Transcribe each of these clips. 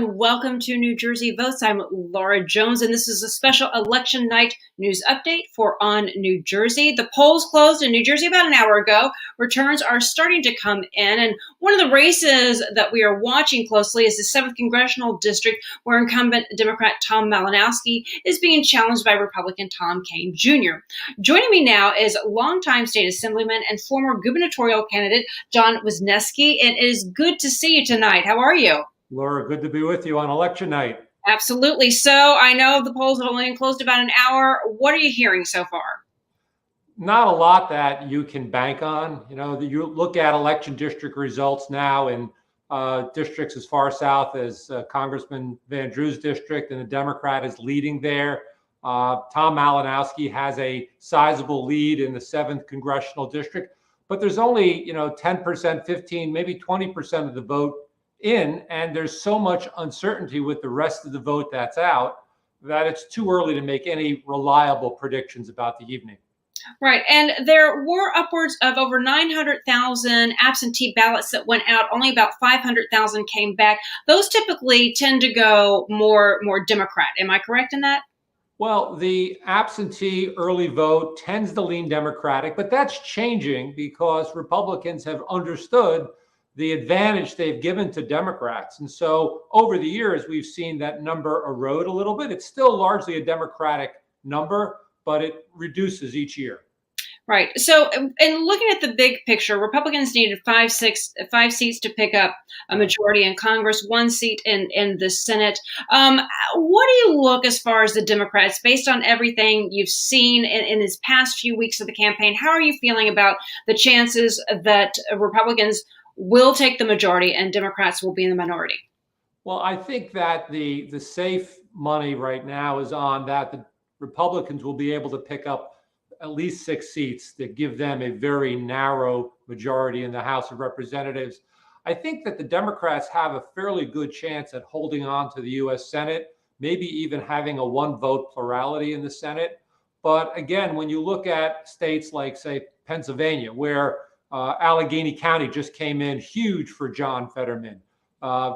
everyone. Welcome to New Jersey Votes. I'm Laura Jones, and this is a special election night news update for On New Jersey. The polls closed in New Jersey about an hour ago. Returns are starting to come in, and one of the races that we are watching closely is the 7th Congressional District, where incumbent Democrat Tom Malinowski is being challenged by Republican Tom Kean Jr. Joining me now is longtime state assemblyman and former gubernatorial candidate John Wisniewski, and it is good to see you tonight. How are you? Laura, good to be with you on election night. Absolutely. So I know the polls have only been closed about an hour. What are you hearing so far? Not a lot that you can bank on. You look at election district results now in districts as far south as Congressman Van Drew's district, and the Democrat is leading there. Tom Malinowski has a sizable lead in the 7th Congressional District, but there's only 10%, 15, maybe 20% of the vote in, and there's so much uncertainty with the rest of the vote that's out that it's too early to make any reliable predictions about the evening. Right. And there were upwards of over 900,000 absentee ballots that went out. Only about 500,000 came back. Those typically tend to go more Democrat. Am I correct in that? Well, the absentee early vote tends to lean Democratic, but that's changing because Republicans have understood the advantage they've given to Democrats. And so over the years, we've seen that number erode a little bit. It's still largely a Democratic number, but it reduces each year. Right. So, in looking at the big picture, Republicans needed five seats to pick up a majority in Congress, 1 seat in the Senate. What do you look as far as the Democrats, based on everything you've seen in these past few weeks of the campaign? How are you feeling about the chances that Republicans will take the majority and Democrats will be in the minority? Well, I think that the safe money right now is on that the Republicans will be able to pick up at least 6 seats that give them a very narrow majority in the House of Representatives. I think that the Democrats have a fairly good chance at holding on to the U.S. Senate, maybe even having a 1-vote plurality in the Senate. But again, when you look at states like, say, Pennsylvania, where Allegheny County just came in huge for John Fetterman.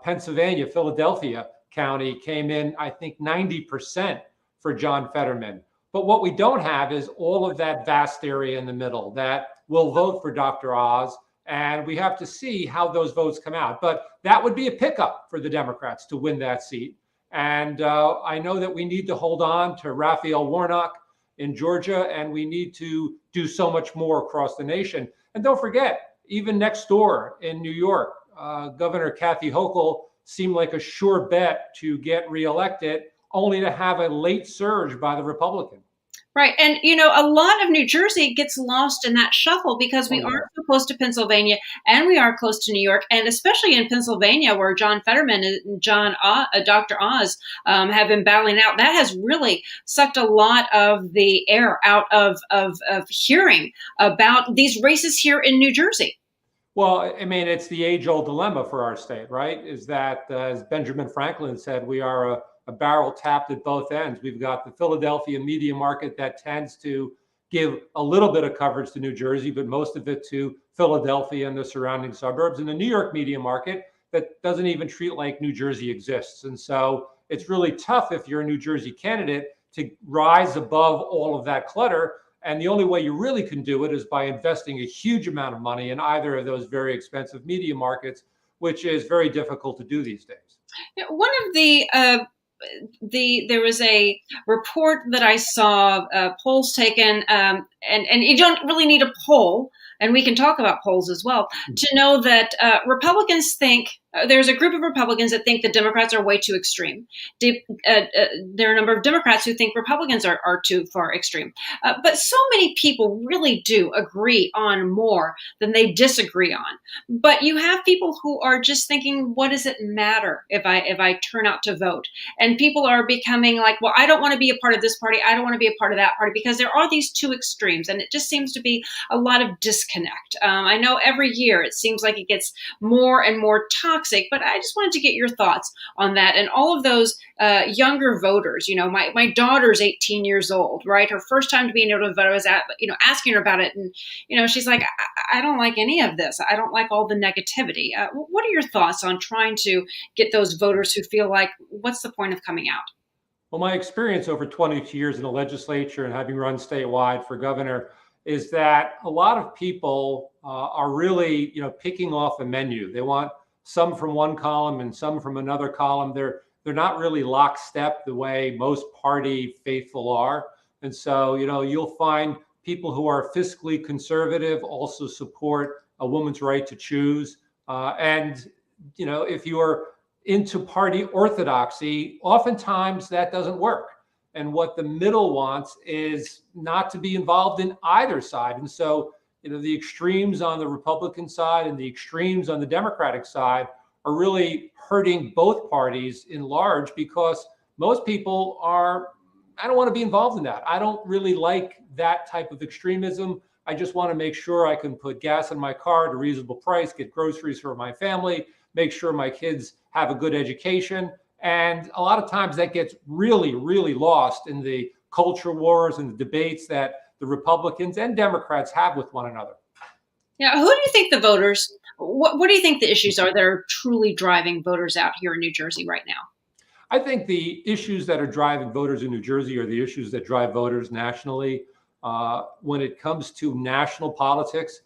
Pennsylvania, Philadelphia County came in, I think, 90% for John Fetterman. But what we don't have is all of that vast area in the middle that will vote for Dr. Oz. And we have to see how those votes come out. But that would be a pickup for the Democrats to win that seat. And I know that we need to hold on to Raphael Warnock in Georgia, and we need to do so much more across the nation. And don't forget, even next door in New York, Governor Kathy Hochul seemed like a sure bet to get reelected, only to have a late surge by the Republican. Right. And, a lot of New Jersey gets lost in that shuffle because we are so close to Pennsylvania and we are close to New York. And especially in Pennsylvania, where John Fetterman and Dr. Oz have been battling out, that has really sucked a lot of the air out of hearing about these races here in New Jersey. Well, I mean, it's the age-old dilemma for our state, right? Is that, as Benjamin Franklin said, we are a barrel tapped at both ends. We've got the Philadelphia media market that tends to give a little bit of coverage to New Jersey, but most of it to Philadelphia and the surrounding suburbs, and the New York media market that doesn't even treat like New Jersey exists. And so it's really tough if you're a New Jersey candidate to rise above all of that clutter. And the only way you really can do it is by investing a huge amount of money in either of those very expensive media markets, which is very difficult to do these days. One of there was a report that I saw, polls taken, and you don't really need a poll, and we can talk about polls as well, to know that Republicans think, there's a group of Republicans that think the Democrats are way too extreme. There are a number of Democrats who think Republicans are too far extreme. But so many people really do agree on more than they disagree on. But you have people who are just thinking, what does it matter if I turn out to vote? And people are becoming like, well, I don't want to be a part of this party. I don't want to be a part of that party, because there are these two extremes. And it just seems to be a lot of disconnect. I know every year it seems like it gets more and more toxic toxic, but I just wanted to get your thoughts on that and all of those younger voters. My daughter's 18 years old, right? Her first time to being able to vote. I was asking her about it, and she's like, I don't like any of this. I don't like all the negativity. What are your thoughts on trying to get those voters who feel like, what's the point of coming out? Well, my experience over 22 years in the legislature and having run statewide for governor is that a lot of people are really, picking off a menu. They want some from one column and some from another column. They're not really lockstep the way most party faithful are. And so, you'll find people who are fiscally conservative also support a woman's right to choose. If you are into party orthodoxy, oftentimes that doesn't work. And what the middle wants is not to be involved in either side. And so, the extremes on the Republican side and the extremes on the Democratic side are really hurting both parties in large, because most people I don't want to be involved in that. I don't really like that type of extremism. I just want to make sure I can put gas in my car at a reasonable price, get groceries for my family, make sure my kids have a good education. And a lot of times that gets really, really lost in the culture wars and the debates that the Republicans and Democrats have with one another. Yeah, who do you think the voters, what do you think the issues are that are truly driving voters out here in New Jersey right now? I think the issues that are driving voters in New Jersey are the issues that drive voters nationally. When it comes to national politics,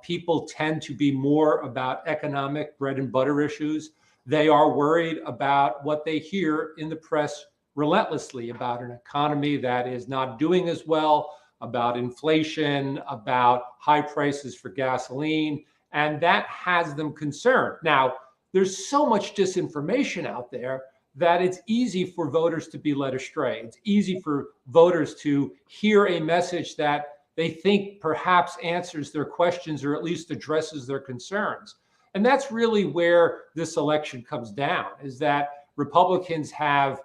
people tend to be more about economic bread and butter issues. They are worried about what they hear in the press relentlessly about an economy that is not doing as well, about inflation, about high prices for gasoline, and that has them concerned. Now, there's so much disinformation out there that it's easy for voters to be led astray. It's easy for voters to hear a message that they think perhaps answers their questions or at least addresses their concerns. And that's really where this election comes down, is that Republicans have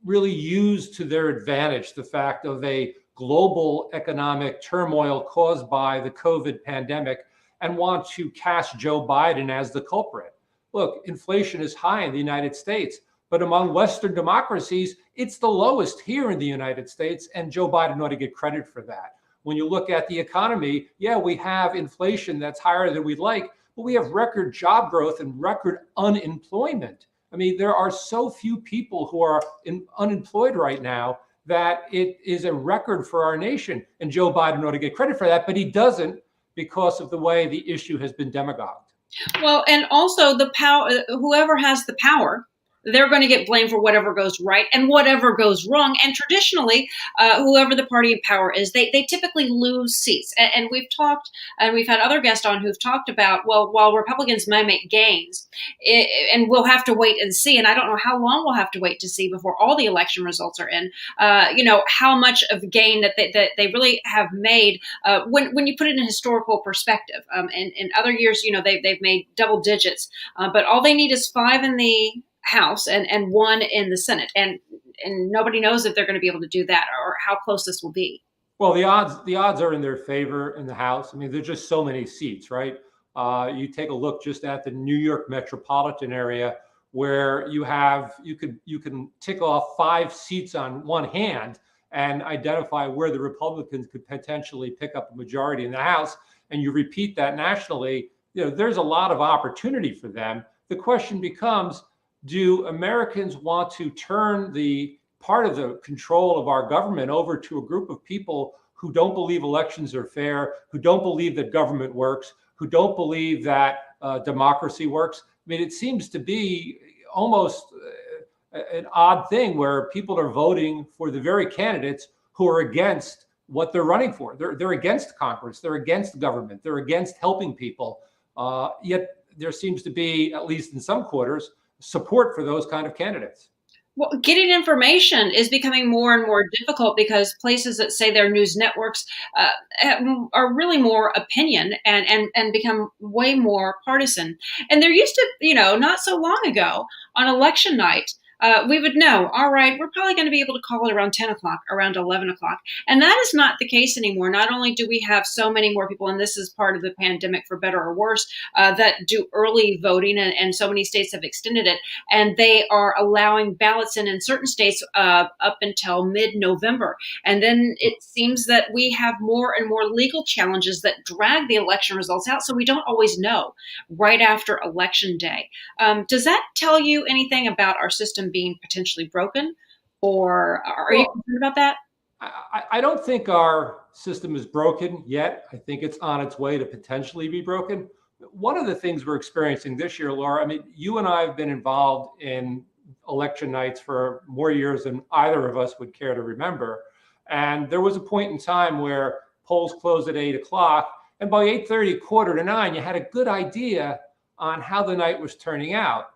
really used to their advantage the fact of a global economic turmoil caused by the COVID pandemic and want to cast Joe Biden as the culprit. Look, inflation is high in the United States, but among Western democracies, it's the lowest here in the United States, and Joe Biden ought to get credit for that. When you look at the economy, yeah, we have inflation that's higher than we'd like, but we have record job growth and record unemployment. I mean, there are so few people who are unemployed right now that it is a record for our nation. And Joe Biden ought to get credit for that, but he doesn't because of the way the issue has been demagogued. Well, and also the power, whoever has the power, they're going to get blamed for whatever goes right and whatever goes wrong. And traditionally, whoever the party in power is, they typically lose seats. And we've talked, and we've had other guests on who've talked about, well, while Republicans may make gains, and we'll have to wait and see. And I don't know how long we'll have to wait to see before all the election results are in, how much of gain that they really have made when you put it in historical perspective. In other years, they've made double digits, but all they need is 5 in the House and 1 in the Senate, and nobody knows if they're going to be able to do that or how close this will be. Well, the odds are in their favor in the House. I mean, there's just so many seats, right? You take a look just at the New York metropolitan area, where you can tick off 5 seats on one hand and identify where the Republicans could potentially pick up a majority in the House, and you repeat that nationally. There's a lot of opportunity for them. The question becomes, do Americans want to turn the part of the control of our government over to a group of people who don't believe elections are fair, who don't believe that government works, who don't believe that democracy works? I mean, it seems to be almost an odd thing where people are voting for the very candidates who are against what they're running for. They're against Congress. They're against government. They're against helping people. Yet there seems to be, at least in some quarters, support for those kind of candidates. Well, getting information is becoming more and more difficult because places that say they're news networks are really more opinion and become way more partisan. And there used to, not so long ago on election night, we would know, all right, we're probably going to be able to call it around 10 o'clock, around 11 o'clock. And that is not the case anymore. Not only do we have so many more people, and this is part of the pandemic for better or worse, that do early voting, and so many states have extended it, and they are allowing ballots in certain states up until mid-November. And then it seems that we have more and more legal challenges that drag the election results out, so we don't always know right after Election Day. Does that tell you anything about our system being potentially broken, or are you concerned about that? I don't think our system is broken yet. I think it's on its way to potentially be broken. One of the things we're experiencing this year, Laura, I mean, you and I have been involved in election nights for more years than either of us would care to remember. And there was a point in time where polls closed at 8 o'clock, and by 8:30, quarter to 9, you had a good idea on how the night was turning out.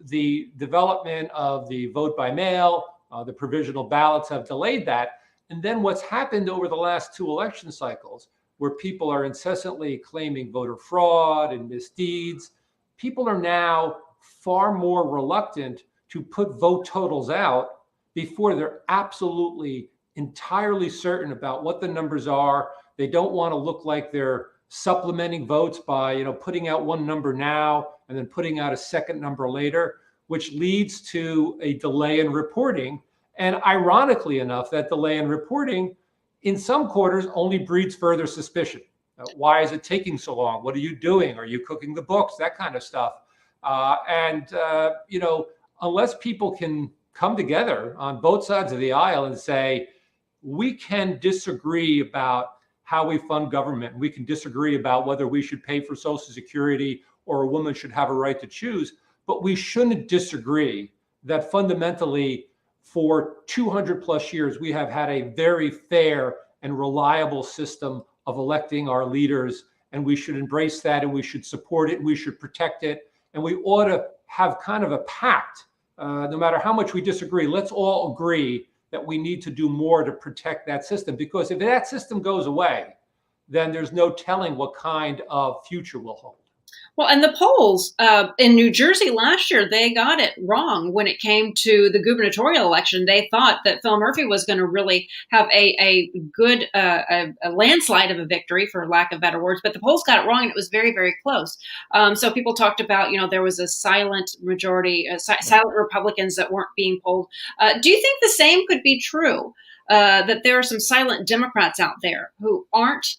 The development of the vote by mail, the provisional ballots have delayed that. And then what's happened over the last two election cycles, where people are incessantly claiming voter fraud and misdeeds, people are now far more reluctant to put vote totals out before they're absolutely entirely certain about what the numbers are. They don't want to look like they're supplementing votes by, putting out one number now and then putting out a second number later, which leads to a delay in reporting. And ironically enough, that delay in reporting in some quarters only breeds further suspicion. Why is it taking so long? What are you doing? Are you cooking the books? That kind of stuff. Unless people can come together on both sides of the aisle and say, we can disagree about how we fund government. We can disagree about whether we should pay for Social Security or a woman should have a right to choose, but we shouldn't disagree that fundamentally for 200 plus years, we have had a very fair and reliable system of electing our leaders, and we should embrace that, and we should support it, and we should protect it, and we ought to have kind of a pact. No matter how much we disagree, let's all agree that we need to do more to protect that system, because if that system goes away, then there's no telling what kind of future we'll hold. Well, and the polls in New Jersey last year, they got it wrong when it came to the gubernatorial election. They thought that Phil Murphy was going to really have a good a landslide of a victory, for lack of better words, but the polls got it wrong, and it was very, very close. So people talked about, there was a silent majority, silent Republicans that weren't being polled. Do you think the same could be true, that there are some silent Democrats out there who aren't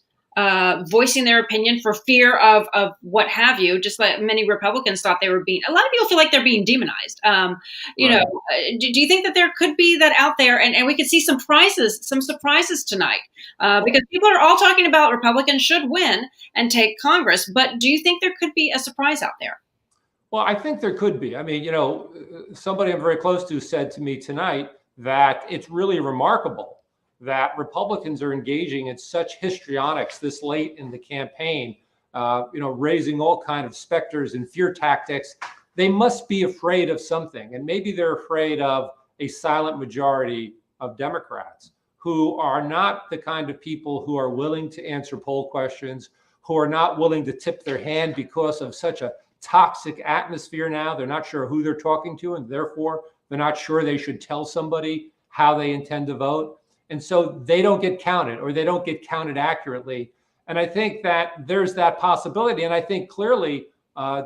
voicing their opinion for fear of what have you, just like many Republicans thought they were being, a lot of people feel like they're being demonized. Right. Do you think that there could be that out there, and we could see some surprises tonight, because people are all talking about Republicans should win and take Congress, but do you think there could be a surprise out there? Well, I think there could be. I mean, somebody I'm very close to said to me tonight that it's really remarkable that Republicans are engaging in such histrionics this late in the campaign, raising all kind of specters and fear tactics. They must be afraid of something. And maybe they're afraid of a silent majority of Democrats who are not the kind of people who are willing to answer poll questions, who are not willing to tip their hand because of such a toxic atmosphere now. They're not sure who they're talking to, and therefore they're not sure they should tell somebody how they intend to vote. And so they don't get counted, or they don't get counted accurately. And I think that there's that possibility. And I think clearly,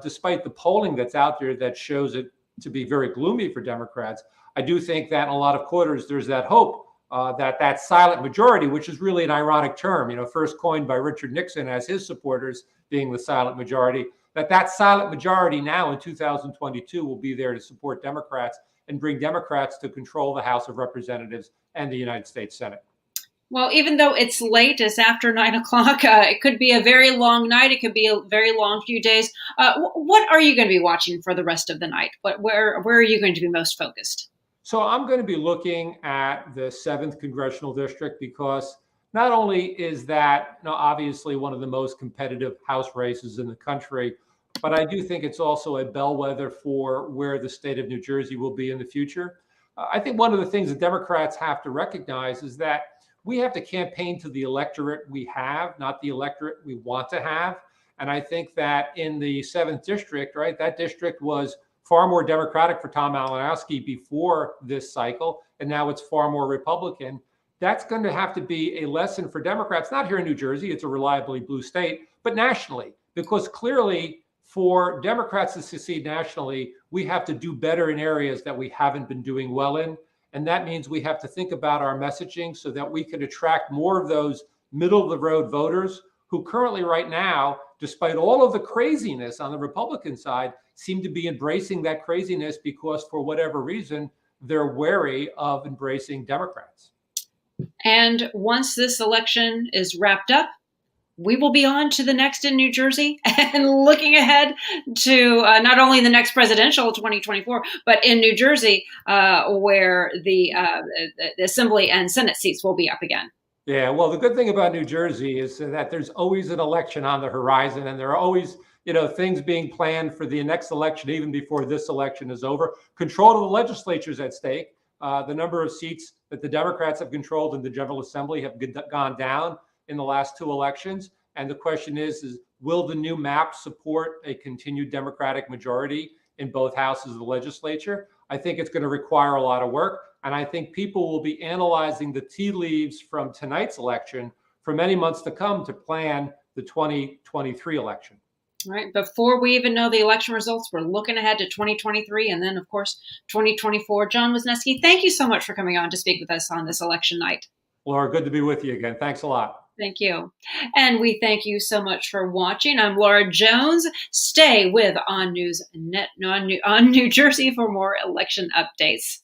despite the polling that's out there that shows it to be very gloomy for Democrats, I do think that in a lot of quarters, there's that hope that silent majority, which is really an ironic term, first coined by Richard Nixon as his supporters being the silent majority, that silent majority now in 2022 will be there to support Democrats and bring Democrats to control the House of Representatives and the United States Senate. Well, even though it's late, it's after 9 o'clock, it could be a very long night. It could be a very long few days. What are you going to be watching for the rest of the night? Where are you going to be most focused? So I'm going to be looking at the 7th Congressional District, because not only is that obviously one of the most competitive House races in the country, but I do think it's also a bellwether for where the state of New Jersey will be in the future. I think one of the things that Democrats have to recognize is that we have to campaign to the electorate we have, not the electorate we want to have. And I think that in the 7th district, right, that district was far more Democratic for Tom Malinowski before this cycle, and now it's far more Republican. That's going to have to be a lesson for Democrats, not here in New Jersey, it's a reliably blue state, but nationally, because clearly for Democrats to succeed nationally, we have to do better in areas that we haven't been doing well in. And that means we have to think about our messaging so that we can attract more of those middle of the road voters who currently right now, despite all of the craziness on the Republican side, seem to be embracing that craziness because for whatever reason, they're wary of embracing Democrats. And once this election is wrapped up, we will be on to the next in New Jersey and looking ahead to not only the next presidential 2024, but in New Jersey, where the Assembly and Senate seats will be up again. Yeah, well, the good thing about New Jersey is that there's always an election on the horizon, and there are always, things being planned for the next election, even before this election is over. Control of the legislature is at stake. The number of seats that the Democrats have controlled in the General Assembly have gone down in the last two elections. And the question is will the new map support a continued Democratic majority in both houses of the legislature? I think it's going to require a lot of work. And I think people will be analyzing the tea leaves from tonight's election for many months to come to plan the 2023 election. All right. Before we even know the election results, we're looking ahead to 2023 and then, of course, 2024. John Wisniewski, thank you so much for coming on to speak with us on this election night. Laura, good to be with you again. Thanks a lot. Thank you. And we thank you so much for watching. I'm Laura Jones. Stay with On News Net on New Jersey for more election updates.